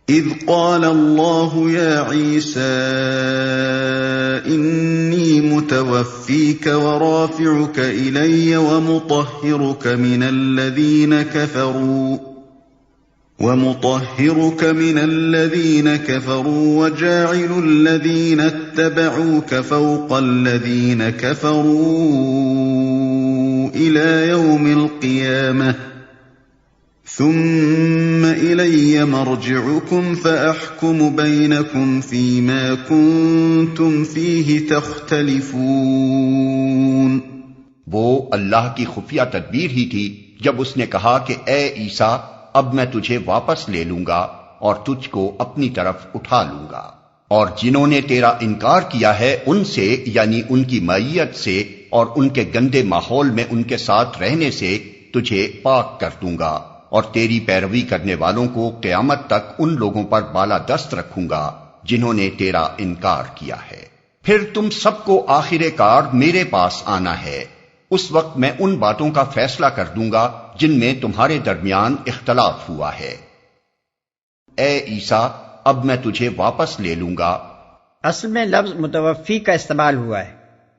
إذ قال الله يا عيسى إني متوفيك ورافعك إلي ومطهرك من الذين كفروا وجاعل الذين اتبعوك فوق الذين كفروا إلى يوم القيامة ثم إلي مرجعكم فأحكم بينكم فيما كنتم فيه تختلفون۔ وہ اللہ کی خفیہ تدبیر ہی تھی جب اس نے کہا کہ اے عیسیٰ اب میں تجھے واپس لے لوں گا اور تجھ کو اپنی طرف اٹھا لوں گا، اور جنہوں نے تیرا انکار کیا ہے ان سے، یعنی ان کی معیت سے اور ان کے گندے ماحول میں ان کے ساتھ رہنے سے تجھے پاک کر دوں گا، اور تیری پیروی کرنے والوں کو قیامت تک ان لوگوں پر بالا دست رکھوں گا جنہوں نے تیرا انکار کیا ہے۔ پھر تم سب کو آخر کار میرے پاس آنا ہے، اس وقت میں ان باتوں کا فیصلہ کر دوں گا جن میں تمہارے درمیان اختلاف ہوا ہے۔ اے عیسیٰ اب میں تجھے واپس لے لوں گا۔ اصل میں لفظ متوفی کا استعمال ہوا ہے۔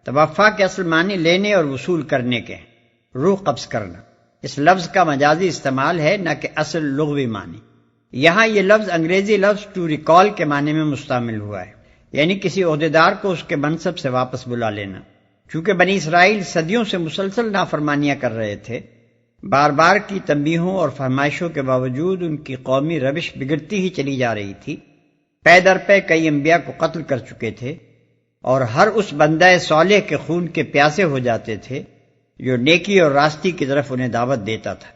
توفا کے اصل معنی لینے اور وصول کرنے کے، روح قبض کرنا۔ اس لفظ کا مجازی استعمال ہے، نہ کہ اصل لغوی معنی۔ یہاں یہ لفظ انگریزی لفظ ٹو ریکال کے معنی میں مستعمل ہوا ہے، یعنی کسی عہدیدار کو اس کے منصب سے واپس بلا لینا۔ چونکہ بنی اسرائیل صدیوں سے مسلسل نافرمانیاں کر رہے تھے، بار بار کی تنبیہوں اور فرمائشوں کے باوجود ان کی قومی روش بگڑتی ہی چلی جا رہی تھی۔ پے در پے کئی انبیاء کو قتل کر چکے تھے، اور ہر اس بندہ صالح کے خون کے پیاسے ہو جاتے تھے جو نیکی اور راستی کی طرف انہیں دعوت دیتا تھا۔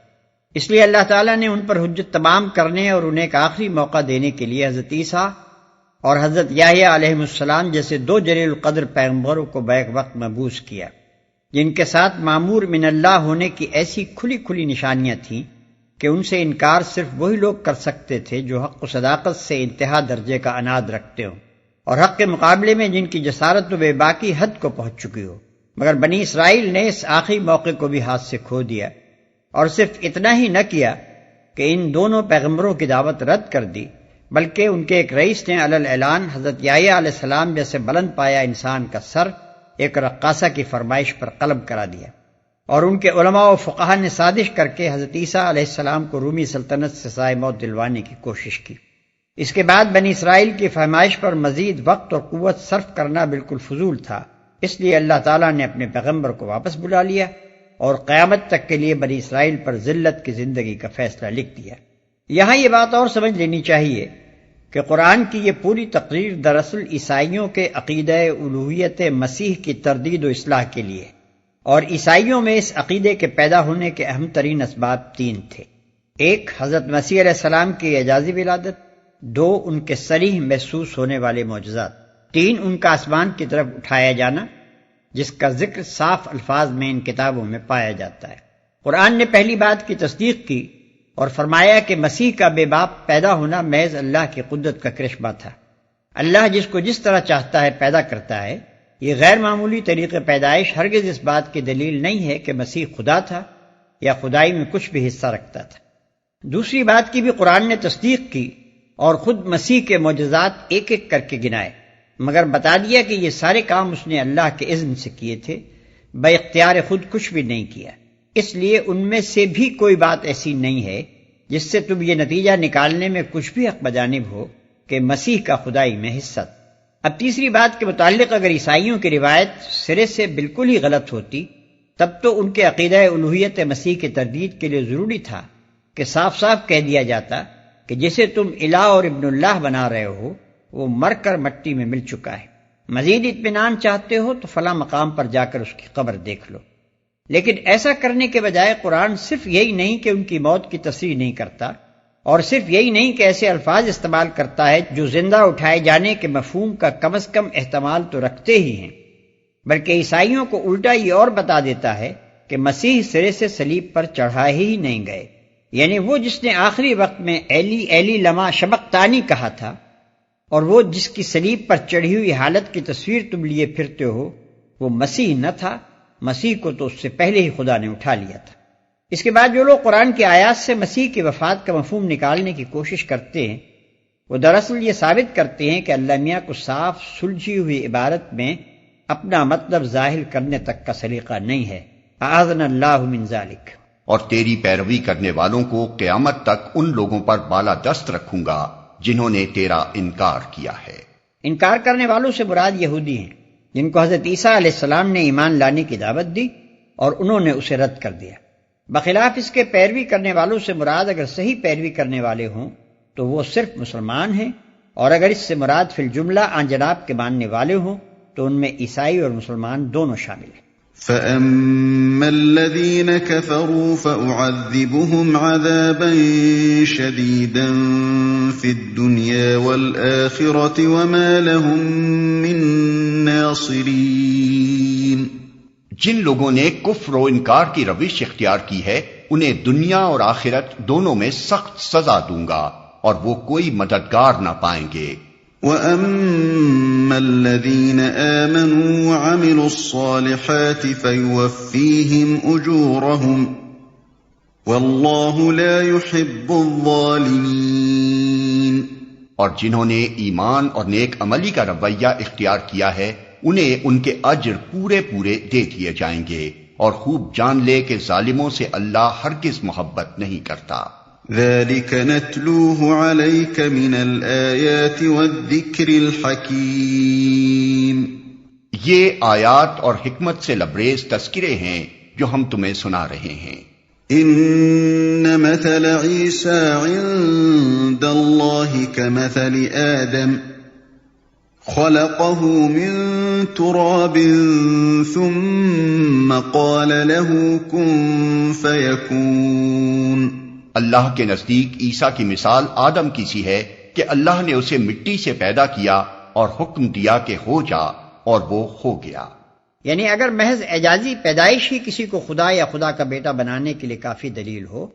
اس لیے اللہ تعالیٰ نے ان پر حجت تمام کرنے اور انہیں ایک آخری موقع دینے کے لیے حضرت عیسیٰ اور حضرت یحییٰ علیہ السلام جیسے دو جلیل القدر پیغمبروں کو بیک وقت مبعوث کیا، جن کے ساتھ مامور من اللہ ہونے کی ایسی کھلی کھلی نشانیاں تھیں کہ ان سے انکار صرف وہی لوگ کر سکتے تھے جو حق و صداقت سے انتہا درجے کا عناد رکھتے ہوں، اور حق کے مقابلے میں جن کی جسارت و بے باکی حد کو پہنچ چکی ہو۔ مگر بنی اسرائیل نے اس آخری موقع کو بھی ہاتھ سے کھو دیا، اور صرف اتنا ہی نہ کیا کہ ان دونوں پیغمبروں کی دعوت رد کر دی، بلکہ ان کے ایک رئیس نے علی الاعلان حضرت یحییٰ علیہ السلام جیسے بلند پایا انسان کا سر ایک رقاصہ کی فرمائش پر قلم کرا دیا، اور ان کے علماء و فقہا نے سازش کر کے حضرت عیسیٰ علیہ السلام کو رومی سلطنت سے سائے موت دلوانے کی کوشش کی۔ اس کے بعد بنی اسرائیل کی فرمائش پر مزید وقت اور قوت صرف کرنا بالکل فضول تھا، اس لیے اللہ تعالیٰ نے اپنے پیغمبر کو واپس بلا لیا اور قیامت تک کے لیے بنی اسرائیل پر ذلت کی زندگی کا فیصلہ لکھ دیا۔ یہاں یہ بات اور سمجھ لینی چاہیے کہ قرآن کی یہ پوری تقریر دراصل عیسائیوں کے عقیدہ الوہیت مسیح کی تردید و اصلاح کے لیے، اور عیسائیوں میں اس عقیدے کے پیدا ہونے کے اہم ترین اسباب تین تھے۔ ایک، حضرت مسیح علیہ السلام کی اعجازی ولادت۔ دو، ان کے صریح محسوس ہونے والے معجزات۔ تین، ان کا آسمان کی طرف اٹھایا جانا، جس کا ذکر صاف الفاظ میں ان کتابوں میں پایا جاتا ہے۔ قرآن نے پہلی بات کی تصدیق کی اور فرمایا کہ مسیح کا بے باپ پیدا ہونا محض اللہ کی قدرت کا کرشمہ تھا۔ اللہ جس کو جس طرح چاہتا ہے پیدا کرتا ہے۔ یہ غیر معمولی طریقہ پیدائش ہرگز اس بات کی دلیل نہیں ہے کہ مسیح خدا تھا یا خدائی میں کچھ بھی حصہ رکھتا تھا۔ دوسری بات کی بھی قرآن نے تصدیق کی اور خود مسیح کے معجزات ایک ایک کر کے گنائے، مگر بتا دیا کہ یہ سارے کام اس نے اللہ کے اذن سے کیے تھے، بے اختیار خود کچھ بھی نہیں کیا۔ اس لیے ان میں سے بھی کوئی بات ایسی نہیں ہے جس سے تم یہ نتیجہ نکالنے میں کچھ بھی حق بجانب ہو کہ مسیح کا خدائی میں حصہ تھا۔ اب تیسری بات کے متعلق اگر عیسائیوں کی روایت سرے سے بالکل ہی غلط ہوتی، تب تو ان کے عقیدہ الوہیت مسیح کی تردید کے لیے ضروری تھا کہ صاف صاف کہہ دیا جاتا کہ جسے تم الہ اور ابن اللہ بنا رہے ہو وہ مر کر مٹی میں مل چکا ہے، مزید اطمینان چاہتے ہو تو فلاں مقام پر جا کر اس کی قبر دیکھ لو۔ لیکن ایسا کرنے کے بجائے قرآن صرف یہی نہیں کہ ان کی موت کی تصریح نہیں کرتا، اور صرف یہی نہیں کہ ایسے الفاظ استعمال کرتا ہے جو زندہ اٹھائے جانے کے مفہوم کا کم از کم احتمال تو رکھتے ہی ہیں، بلکہ عیسائیوں کو الٹا یہ اور بتا دیتا ہے کہ مسیح سرے سے صلیب پر چڑھائے ہی نہیں گئے، یعنی وہ جس نے آخری وقت میں ایلی ایلی لما شبقتانی کہا تھا، اور وہ جس کی صلیب پر چڑھی ہوئی حالت کی تصویر تم لیے پھرتے ہو، وہ مسیح نہ تھا، مسیح کو تو اس سے پہلے ہی خدا نے اٹھا لیا تھا۔ اس کے بعد جو لوگ قرآن کی آیات سے مسیح کی وفات کا مفہوم نکالنے کی کوشش کرتے ہیں، وہ دراصل یہ ثابت کرتے ہیں کہ اللہ میاں کو صاف سلجھی ہوئی عبارت میں اپنا مطلب ظاہر کرنے تک کا سلیقہ نہیں ہے۔ اعاذنا اللہ من ذالک۔ اور تیری پیروی کرنے والوں کو قیامت تک ان لوگوں پر بالا دست رکھوں گا جنہوں نے تیرا انکار کیا ہے۔ انکار کرنے والوں سے مراد یہودی ہیں جن کو حضرت عیسیٰ علیہ السلام نے ایمان لانے کی دعوت دی اور انہوں نے اسے رد کر دیا۔ بخلاف اس کے پیروی کرنے والوں سے مراد اگر صحیح پیروی کرنے والے ہوں تو وہ صرف مسلمان ہیں، اور اگر اس سے مراد فی الجملہ آن جناب کے ماننے والے ہوں تو ان میں عیسائی اور مسلمان دونوں شامل ہیں۔ فَأَمَّا الَّذِينَ كَفَرُوا فَأُعَذِّبُهُمْ عَذَابًا شَدِيدًا فِي الدُّنْيَا وَالْآخِرَةِ وَمَا لَهُم مِّن نَّاصِرِينَ۔ جن لوگوں نے کفر و انکار کی روش اختیار کی ہے انہیں دنیا اور آخرت دونوں میں سخت سزا دوں گا اور وہ کوئی مددگار نہ پائیں گے۔ وَأَمَّا الَّذِينَ آمَنُوا وَعَمِلُوا الصَّالِحَاتِ فَيُوَفِّيهِمْ أُجُورَهُمْ وَاللَّهُ لَا يُحِبُّ الظَّالِمِينَ۔ اور جنہوں نے ایمان اور نیک عملی کا رویہ اختیار کیا ہے انہیں ان کے اجر پورے پورے دے دیے جائیں گے، اور خوب جان لے کہ ظالموں سے اللہ ہرگز محبت نہیں کرتا۔ ذَلِكَ نَتْلُوهُ عَلَيْكَ مِنَ الْآيَاتِ وَالذِّكْرِ الْحَكِيمِ۔ یہ آیات اور حکمت سے لبریز تذکرے ہیں جو ہم تمہیں سنا رہے ہیں۔ إِنَّ مَثَلَ عِيسَىٰ عِندَ اللَّهِ كَمَثَلِ آدَمَ خَلَقَهُ مِن تُرَابٍ ثُمَّ قَالَ لَهُ كُن فَيَكُونُ۔ اللہ کے نزدیک عیسیٰ کی مثال آدم کی سی ہے کہ اللہ نے اسے مٹی سے پیدا کیا اور حکم دیا کہ ہو جا، اور وہ ہو گیا۔ یعنی اگر محض اعجازی پیدائش ہی کسی کو خدا یا خدا کا بیٹا بنانے کے لیے کافی دلیل ہو،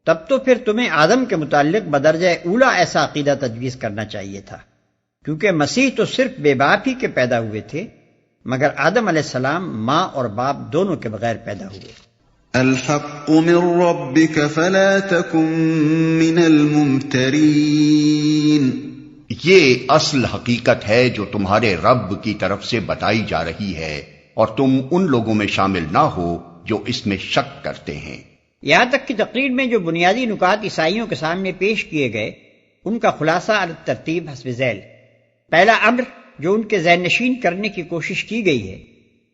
تب تو پھر تمہیں آدم کے متعلق بدرجہ اولا ایسا عقیدہ تجویز کرنا چاہیے تھا، کیونکہ مسیح تو صرف بے باپ ہی کے پیدا ہوئے تھے، مگر آدم علیہ السلام ماں اور باپ دونوں کے بغیر پیدا ہوئے۔ الحق من ربك فلا تكن من الممترین۔ یہ اصل حقیقت ہے جو تمہارے رب کی طرف سے بتائی جا رہی ہے، اور تم ان لوگوں میں شامل نہ ہو جو اس میں شک کرتے ہیں۔ یہاں تک کہ تقریر میں جو بنیادی نکات عیسائیوں کے سامنے پیش کیے گئے ان کا خلاصہ علی ترتیب حسب ذیل۔ پہلا امر جو ان کے ذہن نشین کرنے کی کوشش کی گئی ہے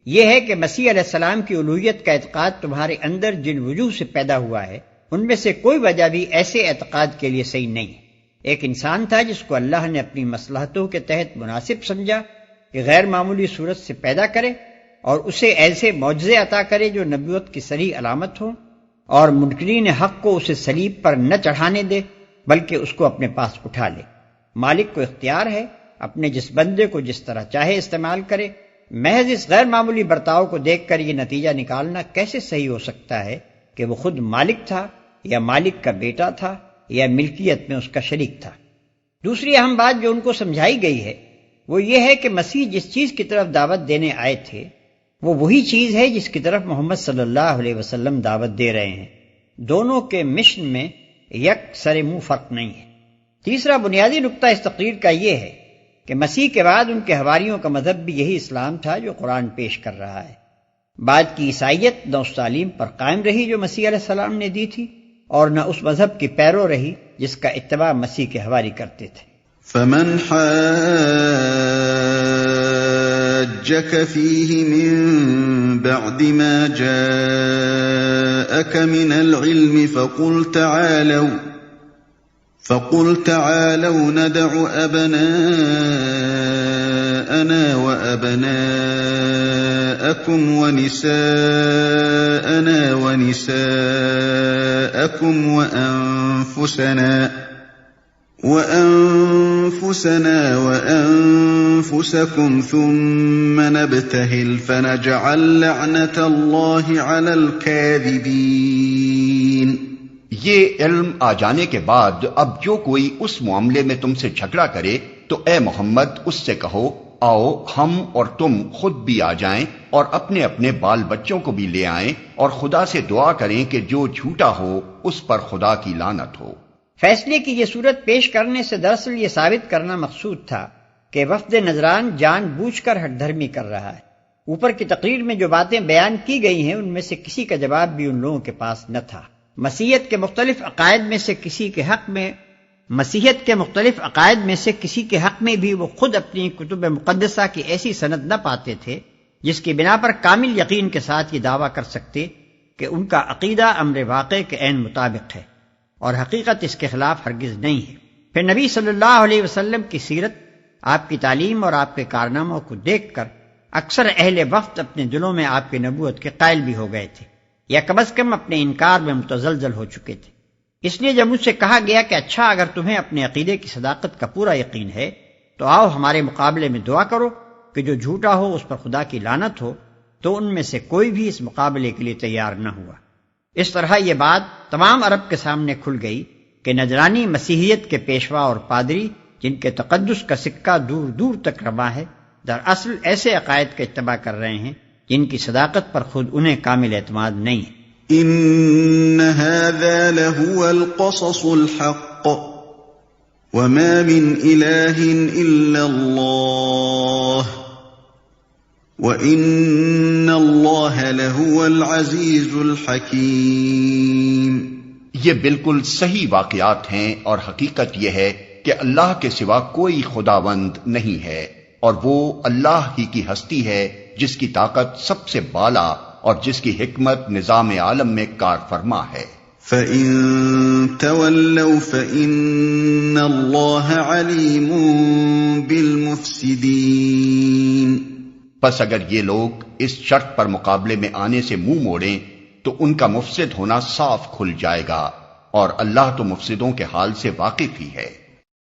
یہ ہے کہ مسیح علیہ السلام کی الوہیت کا اعتقاد تمہارے اندر جن وجوہ سے پیدا ہوا ہے ان میں سے کوئی وجہ بھی ایسے اعتقاد کے لیے صحیح نہیں ہے۔ ایک انسان تھا جس کو اللہ نے اپنی مصلحتوں کے تحت مناسب سمجھا کہ غیر معمولی صورت سے پیدا کرے اور اسے ایسے معجزے عطا کرے جو نبوت کی صریح علامت ہوں، اور منکرین حق کو اسے صلیب پر نہ چڑھانے دے بلکہ اس کو اپنے پاس اٹھا لے۔ مالک کو اختیار ہے اپنے جس بندے کو جس طرح چاہے استعمال کرے۔ محض اس غیر معمولی برتاؤ کو دیکھ کر یہ نتیجہ نکالنا کیسے صحیح ہو سکتا ہے کہ وہ خود مالک تھا یا مالک کا بیٹا تھا یا ملکیت میں اس کا شریک تھا۔ دوسری اہم بات جو ان کو سمجھائی گئی ہے وہ یہ ہے کہ مسیح جس چیز کی طرف دعوت دینے آئے تھے وہ وہی چیز ہے جس کی طرف محمد صلی اللہ علیہ وسلم دعوت دے رہے ہیں۔ دونوں کے مشن میں یک سر منہ فرق نہیں ہے۔ تیسرا بنیادی نقطہ اس تقریر کا یہ ہے کہ مسیح کے بعد ان کے حواریوں کا مذہب بھی یہی اسلام تھا جو قرآن پیش کر رہا ہے۔ بعد کی عیسائیت نہ اس تعلیم پر قائم رہی جو مسیح علیہ السلام نے دی تھی، اور نہ اس مذہب کی پیرو رہی جس کا اتباع مسیح کے حواری کرتے تھے۔ فمن حاجك فيه من بعد ما جاءك من العلم فقل تعالوا ندع أبناءنا وأبناءكم ونساءنا ونساءكم وأنفسنا وأنفسكم ثم نبتهل فنجعل لعنة الله على الكاذبين۔ یہ علم آ جانے کے بعد اب جو کوئی اس معاملے میں تم سے جھگڑا کرے تو اے محمد اس سے کہو آؤ ہم اور تم خود بھی آ جائیں اور اپنے اپنے بال بچوں کو بھی لے آئیں، اور خدا سے دعا کریں کہ جو جھوٹا ہو اس پر خدا کی لعنت ہو۔ فیصلے کی یہ صورت پیش کرنے سے دراصل یہ ثابت کرنا مقصود تھا کہ وفد نجران جان بوجھ کر ہٹ دھرمی کر رہا ہے۔ اوپر کی تقریر میں جو باتیں بیان کی گئی ہیں ان میں سے کسی کا جواب بھی ان لوگوں کے پاس نہ تھا۔ مسیحیت کے مختلف عقائد میں سے کسی کے حق میں بھی وہ خود اپنی کتب مقدسہ کی ایسی سند نہ پاتے تھے جس کی بنا پر کامل یقین کے ساتھ یہ دعویٰ کر سکتے کہ ان کا عقیدہ امر واقع کے عین مطابق ہے اور حقیقت اس کے خلاف ہرگز نہیں ہے۔ پھر نبی صلی اللہ علیہ وسلم کی سیرت، آپ کی تعلیم اور آپ کے کارناموں کو دیکھ کر اکثر اہل وقت اپنے دلوں میں آپ کی نبوت کے قائل بھی ہو گئے تھے یا کم از کم اپنے انکار میں متزلزل ہو چکے تھے۔ اس لیے جب مجھ سے کہا گیا کہ اچھا اگر تمہیں اپنے عقیدے کی صداقت کا پورا یقین ہے تو آؤ ہمارے مقابلے میں دعا کرو کہ جو جھوٹا ہو اس پر خدا کی لعنت ہو، تو ان میں سے کوئی بھی اس مقابلے کے لیے تیار نہ ہوا۔ اس طرح یہ بات تمام عرب کے سامنے کھل گئی کہ نجرانی مسیحیت کے پیشوا اور پادری جن کے تقدس کا سکہ دور دور تک رواں ہے، دراصل ایسے عقائد کا اتباع کر رہے ہیں جن کی صداقت پر خود انہیں کامل اعتماد نہیں ہے۔ ان هذا لهو القصص الحق وما من اله الا الله وان الله لهو العزيز الحكيم۔ یہ بالکل صحیح واقعات ہیں اور حقیقت یہ ہے کہ اللہ کے سوا کوئی خداوند نہیں ہے، اور وہ اللہ ہی کی ہستی ہے جس کی طاقت سب سے بالا اور جس کی حکمت نظام عالم میں کار فرما ہے۔ فَإِن تَوَلَّوْا فَإِنَّ اللَّهَ عَلِيمٌ بِالْمُفْسِدِينَ۔ پس اگر یہ لوگ اس شرط پر مقابلے میں آنے سے منہ موڑیں تو ان کا مفسد ہونا صاف کھل جائے گا، اور اللہ تو مفسدوں کے حال سے واقف ہی ہے۔